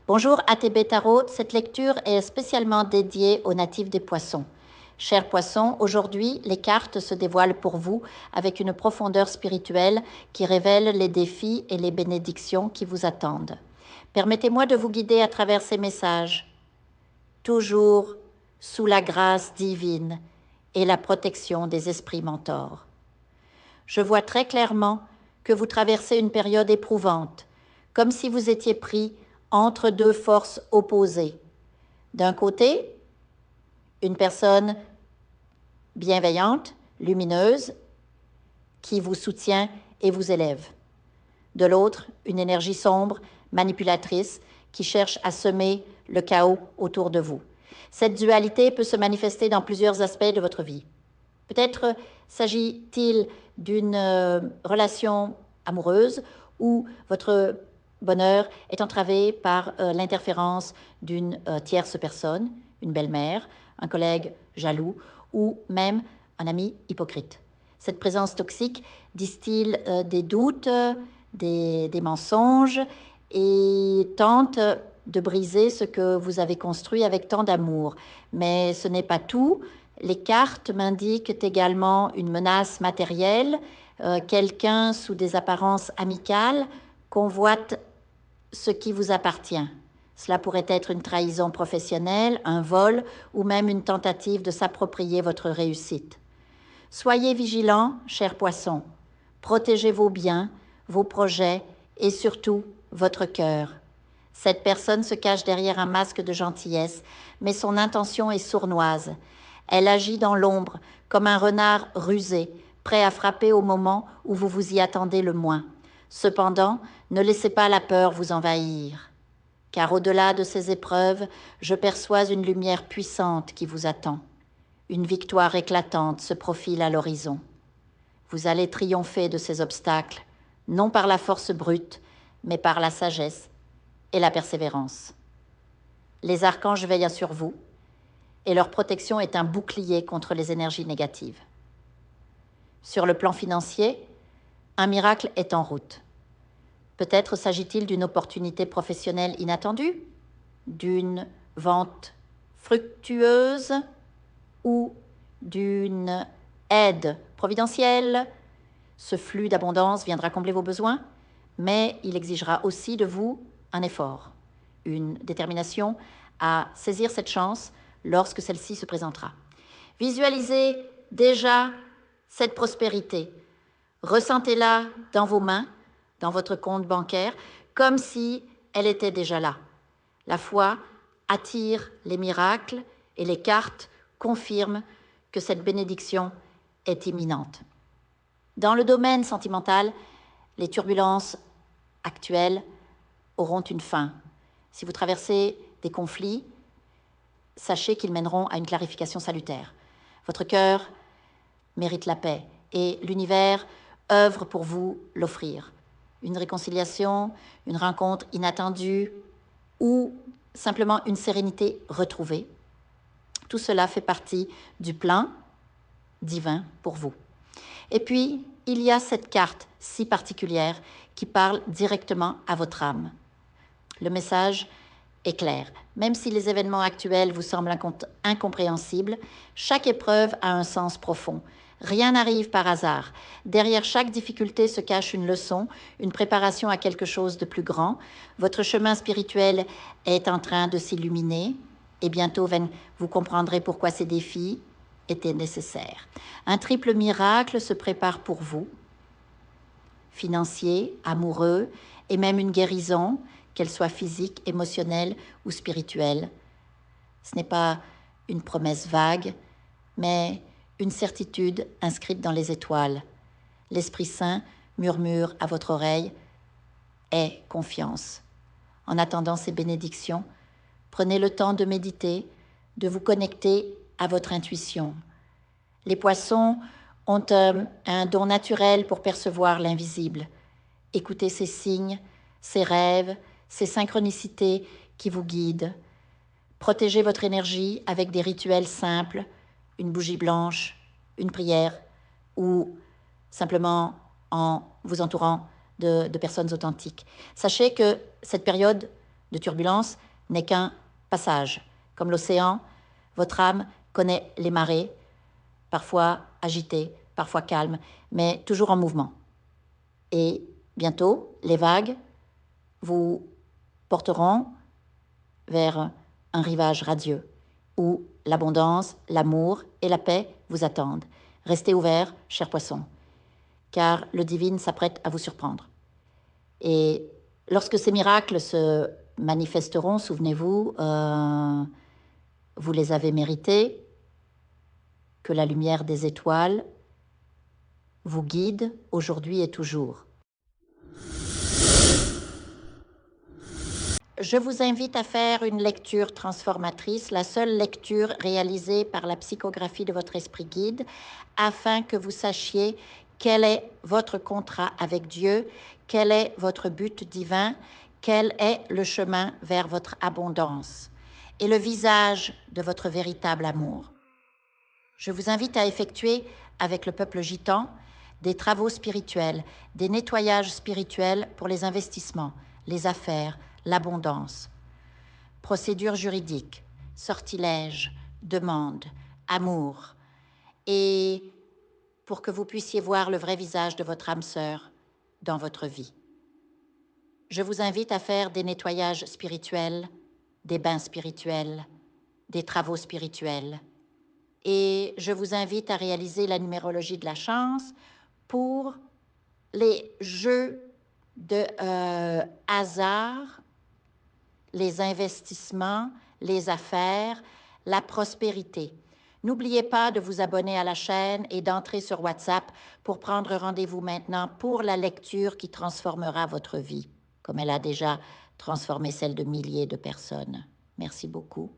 Bonjour ATB Tarot, cette lecture est spécialement dédiée aux natifs des poissons. Chers poissons, aujourd'hui, les cartes se dévoilent pour vous avec une profondeur spirituelle qui révèle les défis et les bénédictions qui vous attendent. Permettez-moi de vous guider à travers ces messages, toujours sous la grâce divine et la protection des esprits mentors. Je vois très clairement que vous traversez une période éprouvante, comme si vous étiez pris entre deux forces opposées. D'un côté, une personne bienveillante, lumineuse, qui vous soutient et vous élève. De l'autre, une énergie sombre, manipulatrice, qui cherche à semer le chaos autour de vous. Cette dualité peut se manifester dans plusieurs aspects de votre vie. Peut-être s'agit-il d'une relation amoureuse où votre bonheur est entravé par l'interférence d'une tierce personne, une belle-mère, un collègue jaloux ou même un ami hypocrite. Cette présence toxique distille des doutes, des mensonges et tente de briser ce que vous avez construit avec tant d'amour. Mais ce n'est pas tout. Les cartes m'indiquent également une menace matérielle. Quelqu'un sous des apparences amicales convoite ce qui vous appartient. Cela pourrait être une trahison professionnelle, un vol ou même une tentative de s'approprier votre réussite. Soyez vigilants, chers poissons. Protégez vos biens, vos projets et surtout votre cœur. Cette personne se cache derrière un masque de gentillesse, mais son intention est sournoise. Elle agit dans l'ombre, comme un renard rusé, prêt à frapper au moment où vous vous y attendez le moins. Cependant, ne laissez pas la peur vous envahir, car au-delà de ces épreuves, je perçois une lumière puissante qui vous attend. Une victoire éclatante se profile à l'horizon. Vous allez triompher de ces obstacles, non par la force brute, mais par la sagesse et la persévérance. Les archanges veillent sur vous, et leur protection est un bouclier contre les énergies négatives. Sur le plan financier, un miracle est en route. Peut-être s'agit-il d'une opportunité professionnelle inattendue, d'une vente fructueuse ou d'une aide providentielle. Ce flux d'abondance viendra combler vos besoins, mais il exigera aussi de vous un effort, une détermination à saisir cette chance lorsque celle-ci se présentera. Visualisez déjà cette prospérité. Ressentez-la dans vos mains, dans votre compte bancaire, comme si elle était déjà là. La foi attire les miracles et les cartes confirment que cette bénédiction est imminente. Dans le domaine sentimental, les turbulences actuelles auront une fin. Si vous traversez des conflits, sachez qu'ils mèneront à une clarification salutaire. Votre cœur mérite la paix et l'univers œuvre pour vous l'offrir. Une réconciliation, une rencontre inattendue ou simplement une sérénité retrouvée. Tout cela fait partie du plan divin pour vous. Et puis, il y a cette carte si particulière qui parle directement à votre âme. Le message est clair. Même si les événements actuels vous semblent incompréhensibles, chaque épreuve a un sens profond. Rien n'arrive par hasard. Derrière chaque difficulté se cache une leçon, une préparation à quelque chose de plus grand. Votre chemin spirituel est en train de s'illuminer et bientôt vous comprendrez pourquoi ces défis étaient nécessaires. Un triple miracle se prépare pour vous, financier, amoureux et même une guérison, qu'elle soit physique, émotionnelle ou spirituelle. Ce n'est pas une promesse vague, mais une certitude inscrite dans les étoiles. L'Esprit Saint murmure à votre oreille « Aie confiance ». En attendant ces bénédictions, prenez le temps de méditer, de vous connecter à votre intuition. Les poissons ont un don naturel pour percevoir l'invisible. Écoutez ces signes, ces rêves, ces synchronicités qui vous guident. Protégez votre énergie avec des rituels simples, une bougie blanche, une prière ou simplement en vous entourant de personnes authentiques. Sachez que cette période de turbulence n'est qu'un passage. Comme l'océan, votre âme connaît les marées, parfois agitées, parfois calmes, mais toujours en mouvement. Et bientôt, les vagues vous porteront vers un rivage radieux où l'abondance, l'amour et la paix vous attendent. Restez ouverts, chers poissons, car le divin s'apprête à vous surprendre. Et lorsque ces miracles se manifesteront, souvenez-vous, vous les avez mérités, que la lumière des étoiles vous guide aujourd'hui et toujours. Je vous invite à faire une lecture transformatrice, la seule lecture réalisée par la psychographie de votre esprit guide, afin que vous sachiez quel est votre contrat avec Dieu, quel est votre but divin, quel est le chemin vers votre abondance et le visage de votre véritable amour. Je vous invite à effectuer avec le peuple gitan des travaux spirituels, des nettoyages spirituels pour les investissements, les affaires, l'abondance. Procédures juridiques, sortilèges, demandes, amour. Et pour que vous puissiez voir le vrai visage de votre âme sœur dans votre vie. Je vous invite à faire des nettoyages spirituels, des bains spirituels, des travaux spirituels. Et je vous invite à réaliser la numérologie de la chance pour les jeux de hasard, les investissements, les affaires, la prospérité. N'oubliez pas de vous abonner à la chaîne et d'entrer sur WhatsApp pour prendre rendez-vous maintenant pour la lecture qui transformera votre vie, comme elle a déjà transformé celle de milliers de personnes. Merci beaucoup.